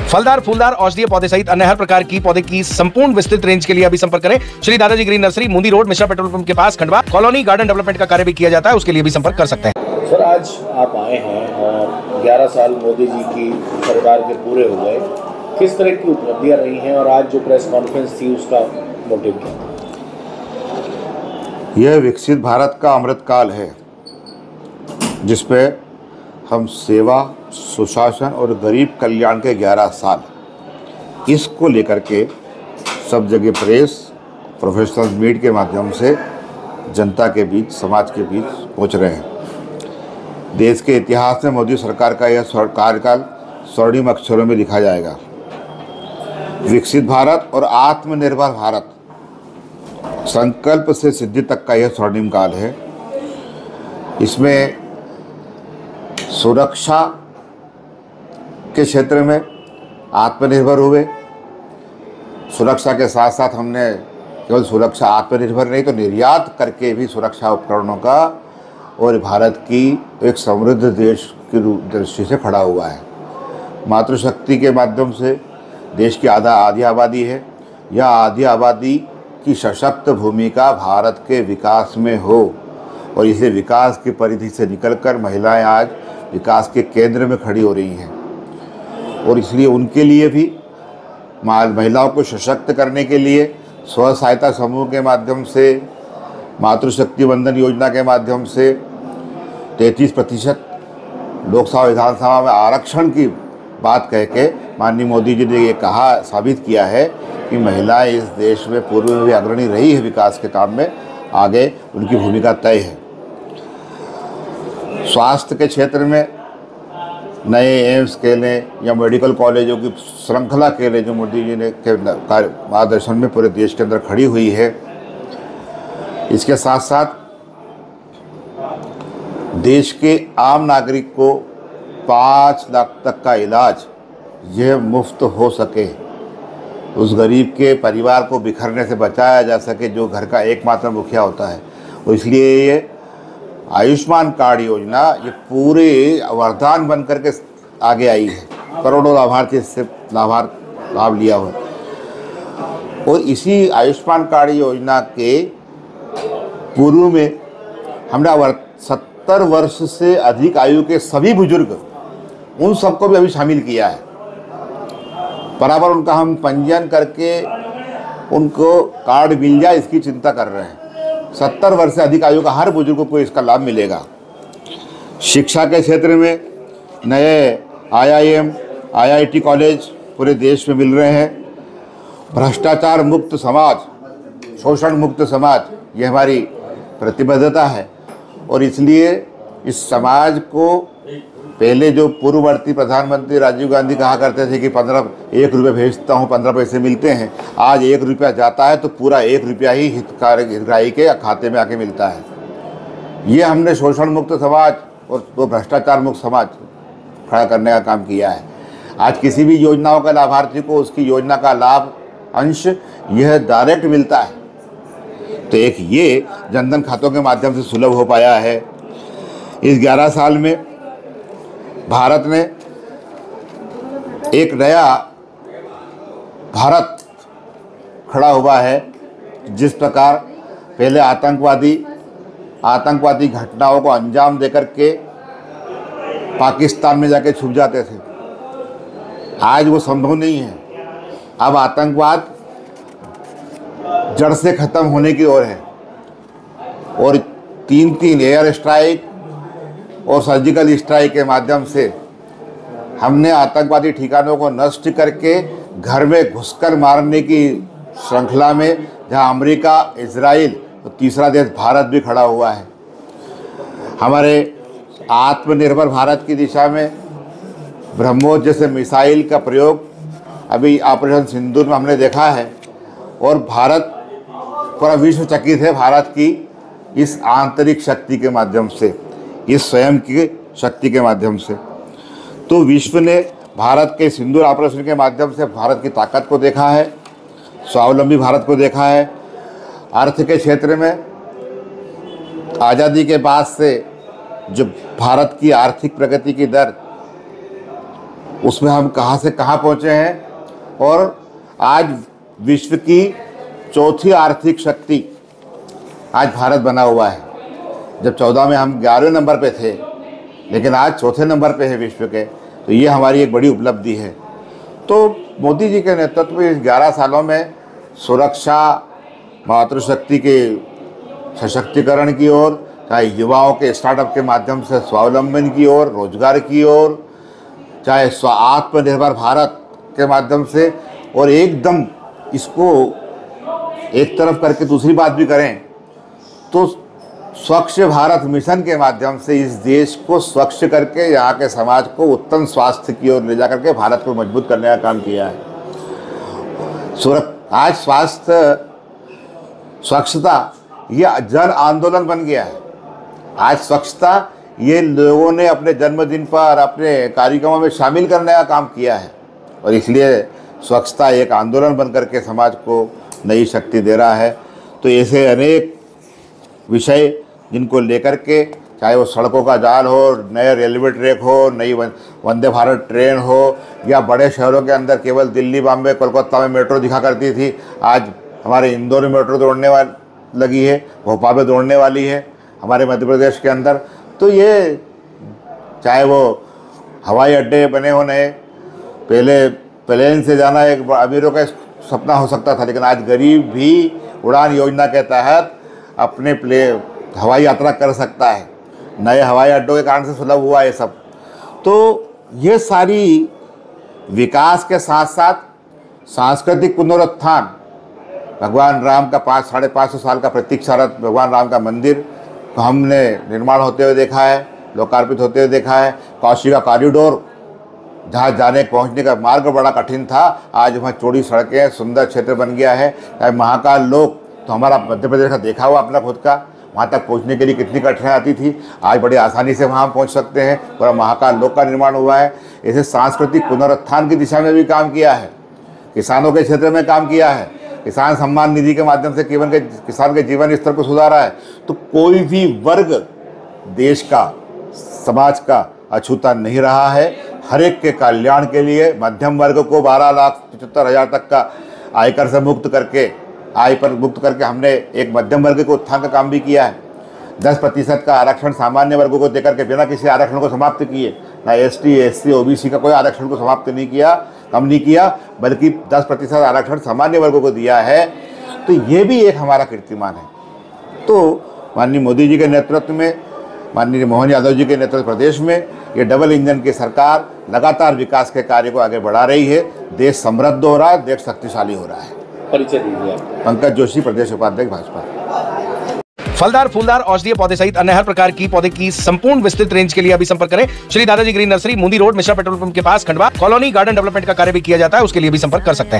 फलदार, फूलदार, औषधीय पौधे सहित अन्य हर प्रकार की पौधे की संपूर्ण विस्तृत रेंज के लिए अभी संपर्क करें श्री दादाजी ग्रीन नर्सरी, मुंदी रोड, मिश्रा पेट्रोल पंप के पास, खंडवा। कॉलोनी गार्डन डेवलपमेंट का कार्य भी किया जाता है, उसके लिए भी संपर्क कर सकते हैं। सर, आज आप आए हैं और 11 साल मोदी जी की सरकार के पूरे हो गए, किस तरह की उपलब्धियां रही हैं और आज जो प्रेस कॉन्फ्रेंस थी उसका मोटिव क्या? यह विकसित भारत का अमृतकाल है जिसपे हम सेवा, सुशासन और गरीब कल्याण के 11 साल, इसको लेकर के सब जगह प्रेस, प्रोफेशनल मीट के माध्यम से जनता के बीच, समाज के बीच पहुंच रहे हैं। देश के इतिहास में मोदी सरकार का यह कार्यकाल स्वर्णिम अक्षरों में लिखा जाएगा। विकसित भारत और आत्मनिर्भर भारत संकल्प से सिद्धि तक का यह स्वर्णिम काल है। इसमें सुरक्षा के क्षेत्र में आत्मनिर्भर हुए। सुरक्षा के साथ साथ हमने केवल सुरक्षा आत्मनिर्भर नहीं तो निर्यात करके भी सुरक्षा उपकरणों का और भारत की एक समृद्ध देश की दृष्टि से खड़ा हुआ है। मातृशक्ति के माध्यम से देश की आधी आबादी है। यह आधी आबादी की सशक्त भूमिका भारत के विकास में हो और इसे विकास की परिधि से निकलकर महिलाएं आज विकास के केंद्र में खड़ी हो रही हैं और इसलिए उनके लिए भी महिलाओं को सशक्त करने के लिए स्व सहायता समूह के माध्यम से, मातृशक्ति वंदन योजना के माध्यम से 33% लोकसभा विधानसभा में आरक्षण की बात कह के माननीय मोदी जी ने ये कहा, साबित किया है कि महिलाएं इस देश में पूर्व में भी अग्रणी रही है विकास के काम में, आगे उनकी भूमिका तय है। स्वास्थ्य के क्षेत्र में नए एम्स के लिए या मेडिकल कॉलेजों की श्रृंखला के लिए जो मोदी जी ने के मार्गदर्शन में पूरे देश के अंदर खड़ी हुई है, इसके साथ साथ देश के आम नागरिक को 5 लाख तक का इलाज यह मुफ्त हो सके, उस गरीब के परिवार को बिखरने से बचाया जा सके जो घर का एकमात्र मुखिया होता है। और इसलिए ये आयुष्मान कार्ड योजना ये पूरे वरदान बन करके आगे आई है। करोड़ों लाभार्थी इससे लाभ लिया हुआ। और इसी आयुष्मान कार्ड योजना के पूर्व में हमने 70 वर्ष से अधिक आयु के सभी बुजुर्ग, उन सबको भी अभी शामिल किया है। बराबर उनका हम पंजीयन करके उनको कार्ड मिल जाए इसकी चिंता कर रहे हैं। 70 वर्ष से अधिक आयु का हर बुजुर्ग को इसका लाभ मिलेगा। शिक्षा के क्षेत्र में नए IIM, IIT कॉलेज पूरे देश में मिल रहे हैं। भ्रष्टाचार मुक्त समाज, शोषण मुक्त समाज, ये हमारी प्रतिबद्धता है और इसलिए इस समाज को पहले जो पूर्ववर्ती प्रधानमंत्री राजीव गांधी कहा करते थे कि 1 रुपये भेजता हूँ 15 पैसे मिलते हैं, आज 1 रुपया जाता है तो पूरा 1 रुपया ही हितग्राही के खाते में आके मिलता है। ये हमने शोषण मुक्त समाज और तो भ्रष्टाचार मुक्त समाज खड़ा करने का काम किया है। आज किसी भी योजनाओं का लाभार्थी को उसकी योजना का लाभ अंश यह डायरेक्ट मिलता है। तो एक ये जनधन खातों के माध्यम से सुलभ हो पाया है। इस 11 साल में भारत ने एक नया भारत खड़ा हुआ है। जिस प्रकार पहले आतंकवादी घटनाओं को अंजाम देकर के पाकिस्तान में जाके छुप जाते थे, आज वो संभव नहीं है। अब आतंकवाद जड़ से ख़त्म होने की ओर है और 3 एयर स्ट्राइक और सर्जिकल स्ट्राइक के माध्यम से हमने आतंकवादी ठिकानों को नष्ट करके घर में घुसकर मारने की श्रृंखला में जहां अमेरिका, इजराइल और तीसरा देश भारत भी खड़ा हुआ है। हमारे आत्मनिर्भर भारत की दिशा में ब्रह्मोस जैसे मिसाइल का प्रयोग अभी ऑपरेशन सिंदूर में हमने देखा है और भारत पूरा विश्व चकित है भारत की इस आंतरिक शक्ति के माध्यम से, इस स्वयं की शक्ति के माध्यम से। तो विश्व ने भारत के सिंदूर ऑपरेशन के माध्यम से भारत की ताकत को देखा है, स्वावलंबी भारत को देखा है। अर्थ के क्षेत्र में आज़ादी के बाद से जो भारत की आर्थिक प्रगति की दर उसमें हम कहाँ से कहाँ पहुँचे हैं और आज विश्व की चौथी आर्थिक शक्ति आज भारत बना हुआ है। जब 14 में हम 11वें नंबर पे थे, लेकिन आज चौथे नंबर पे है विश्व के, तो ये हमारी एक बड़ी उपलब्धि है। तो मोदी जी के नेतृत्व में इस 11 सालों में सुरक्षा, मातृशक्ति के सशक्तिकरण की ओर, चाहे युवाओं के स्टार्टअप के माध्यम से स्वावलंबन की ओर, रोजगार की ओर, चाहे आत्मनिर्भर भारत के माध्यम से, और एकदम इसको एक तरफ करके दूसरी बात भी करें तो स्वच्छ भारत मिशन के माध्यम से इस देश को स्वच्छ करके यहाँ के समाज को उत्तम स्वास्थ्य की ओर ले जा करके भारत को मजबूत करने का काम किया है। आज स्वच्छता ये जन आंदोलन बन गया है। आज स्वच्छता ये लोगों ने अपने जन्मदिन पर, अपने कार्यक्रमों में शामिल करने का काम किया है, और इसलिए स्वच्छता एक आंदोलन बन करके समाज को नई शक्ति दे रहा है। तो ऐसे अनेक विषय जिनको लेकर के, चाहे वो सड़कों का जाल हो, नए रेलवे ट्रैक हो, नई वंदे भारत ट्रेन हो, या बड़े शहरों के अंदर केवल दिल्ली, बॉम्बे, कोलकाता में मेट्रो दिखा करती थी, आज हमारे इंदौर में मेट्रो दौड़ने लगी है, भोपाल में दौड़ने वाली है, हमारे मध्य प्रदेश के अंदर। तो ये चाहे वो हवाई अड्डे बने हो नए, पहले प्लेन से जाना एक अमीरों का सपना हो सकता था, लेकिन आज गरीब भी उड़ान योजना के तहत अपने हवाई यात्रा कर सकता है। नए हवाई अड्डों के कारण से सुलभ हुआ ये सब। तो ये सारी विकास के साथ साथ सांस्कृतिक पुनरुत्थान, भगवान राम का 500-550 साल का प्रतीक्षारत भगवान राम का मंदिर को हमने निर्माण होते हुए देखा है, लोकार्पित होते हुए देखा है। काशी का कॉरिडोर, जहाँ जाने पहुँचने का मार्ग बड़ा कठिन था, आज वहाँ चौड़ी सड़कें, सुंदर क्षेत्र बन गया है। चाहे महाकाल लोक, तो हमारा मध्य प्रदेश का देखा हुआ अपना खुद का, वहाँ तक पहुँचने के लिए कितनी कठिनाई आती थी, आज बड़ी आसानी से वहाँ पहुँच सकते हैं। पूरा महाकाल लोक का निर्माण हुआ है। ऐसे सांस्कृतिक पुनरुत्थान की दिशा में भी काम किया है, किसानों के क्षेत्र में काम किया है, किसान सम्मान निधि के माध्यम से किसान के जीवन स्तर को सुधारा है। तो कोई भी वर्ग देश का, समाज का अछूता नहीं रहा है। हर एक के कल्याण के लिए मध्यम वर्ग को 12,75,000 तक का आयकर से मुक्त करके, आय पर मुक्त करके हमने एक मध्यम वर्ग को उत्थान का काम भी किया है। 10% का आरक्षण सामान्य वर्गों को देकर के बिना किसी आरक्षण को समाप्त किए, ना ST, SC, OBC का कोई आरक्षण को समाप्त नहीं किया, कम नहीं किया, बल्कि 10% आरक्षण सामान्य वर्गों को दिया है। तो ये भी एक हमारा कीर्तिमान है। तो माननीय मोदी जी के नेतृत्व में, माननीय मोहन यादव जी के नेतृत्व प्रदेश में ये डबल इंजन की सरकार लगातार विकास के कार्य को आगे बढ़ा रही है। देश समृद्ध हो रहा है, देश शक्तिशाली हो रहा है। परिचय दीजिए। पंकज जोशी, प्रदेश उपाध्यक्ष भाजपा। फलदार, फूलदार, औषधीय पौधे सहित अन्य हर प्रकार की पौधे की संपूर्ण विस्तृत रेंज के लिए अभी संपर्क करें श्री दादाजी ग्रीन नर्सरी, मुंदी रोड, मिश्रा पेट्रोल पंप के पास, खंडवा। कॉलोनी गार्डन डेवलपमेंट का कार्य भी किया जाता है, उसके लिए भी संपर्क कर सकते हैं।